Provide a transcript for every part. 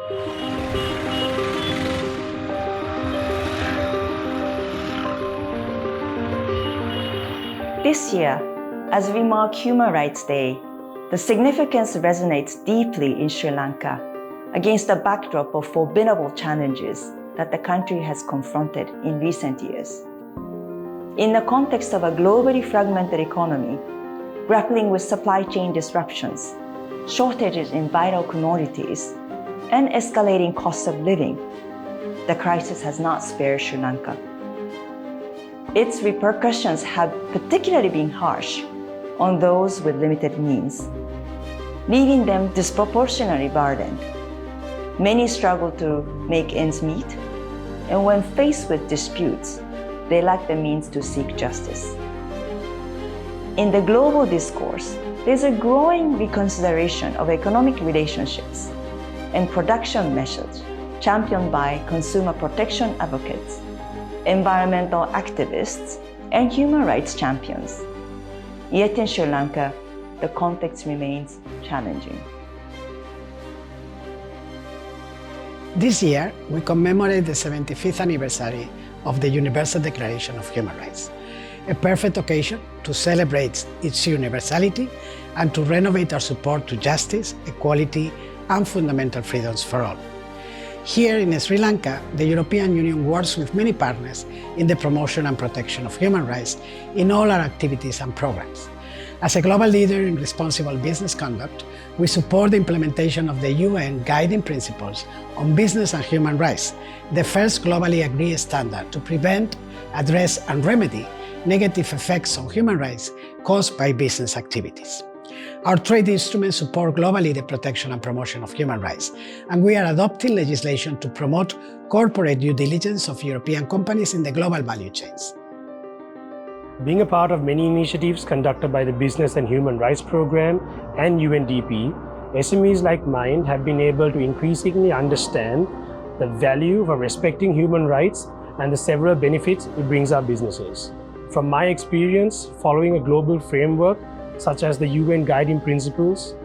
This year, as we mark Human Rights Day, the significance resonates deeply in Sri Lanka against the backdrop of formidable challenges that the country has confronted in recent years. In the context of a globally fragmented economy, grappling with supply chain disruptions, shortages in vital commodities, and escalating costs of living, the crisis has not spared Sri Lanka. Its repercussions have particularly been harsh on those with limited means, leaving them disproportionately burdened. Many struggle to make ends meet, and when faced with disputes, they lack the means to seek justice. In the global discourse, there's a growing reconsideration of economic relationships and production measures championed by consumer protection advocates, environmental activists, and human rights champions. Yet in Sri Lanka, the context remains challenging. This year, we commemorate the 75th anniversary of the Universal Declaration of Human Rights, a perfect occasion to celebrate its universality and to renovate our support to justice, equality, and fundamental freedoms for all. Here in Sri Lanka, the European Union works with many partners in the promotion and protection of human rights in all our activities and programs. As a global leader in responsible business conduct, we support the implementation of the UN Guiding Principles on Business and Human Rights, the first globally agreed standard to prevent, address, and remedy negative effects on human rights caused by business activities. Our trade instruments support globally the protection and promotion of human rights, and we are adopting legislation to promote corporate due diligence of European companies in the global value chains. Being a part of many initiatives conducted by the Business and Human Rights Program and UNDP, SMEs like mine have been able to increasingly understand the value of respecting human rights and the several benefits it brings our businesses. From my experience, following a global framework such as the UN Guiding Principles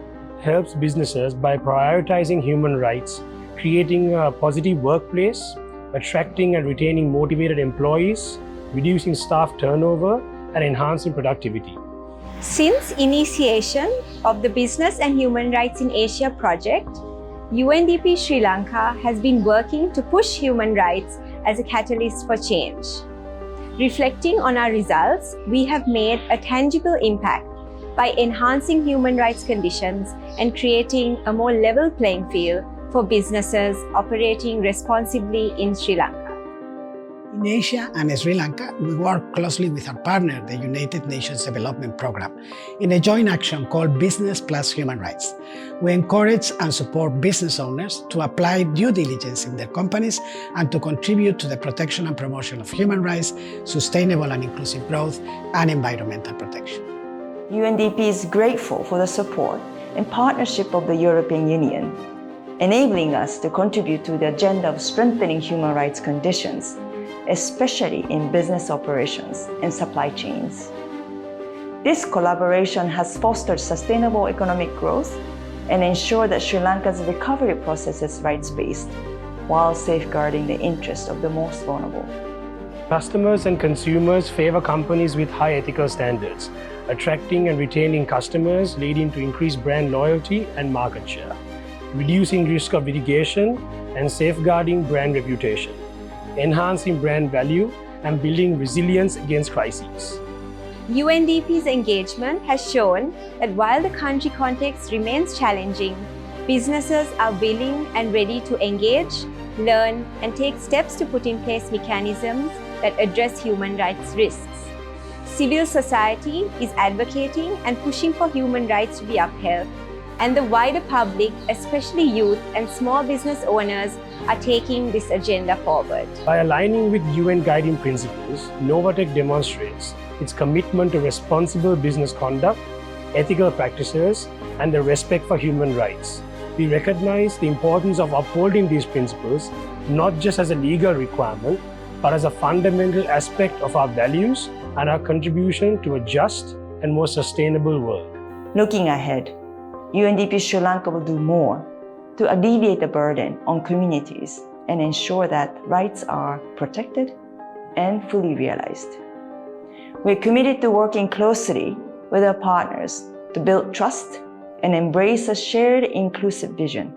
helps businesses by prioritizing human rights, creating a positive workplace, attracting and retaining motivated employees, reducing staff turnover, and enhancing productivity. Since initiation of the Business and Human Rights in Asia project, UNDP Sri Lanka has been working to push human rights as a catalyst for change. Reflecting on our results, we have made a tangible impact by enhancing human rights conditions and creating a more level playing field for businesses operating responsibly in Sri Lanka. In Asia and Sri Lanka, we work closely with our partner, the United Nations Development Programme, in a joint action called Business Plus Human Rights. We encourage and support business owners to apply due diligence in their companies and to contribute to the protection and promotion of human rights, sustainable and inclusive growth, and environmental protection. UNDP is grateful for the support and partnership of the European Union, enabling us to contribute to the agenda of strengthening human rights conditions, especially in business operations and supply chains. This collaboration has fostered sustainable economic growth and ensured that Sri Lanka's recovery process is rights-based, while safeguarding the interests of the most vulnerable. Customers and consumers favor companies with high ethical standards, attracting and retaining customers, leading to increased brand loyalty and market share, reducing risk of litigation and safeguarding brand reputation, enhancing brand value and building resilience against crises. UNDP's engagement has shown that while the country context remains challenging, businesses are willing and ready to engage, learn, and take steps to put in place mechanisms that address human rights risks. Civil society is advocating and pushing for human rights to be upheld, and the wider public, especially youth and small business owners, are taking this agenda forward. By aligning with UN Guiding Principles, Novatech demonstrates its commitment to responsible business conduct, ethical practices, and the respect for human rights. We recognize the importance of upholding these principles not just as a legal requirement, but as a fundamental aspect of our values and our contribution to a just and more sustainable world. Looking ahead, UNDP Sri Lanka will do more to alleviate the burden on communities and ensure that rights are protected and fully realized. We're committed to working closely with our partners to build trust and embrace a shared inclusive vision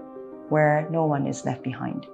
where no one is left behind.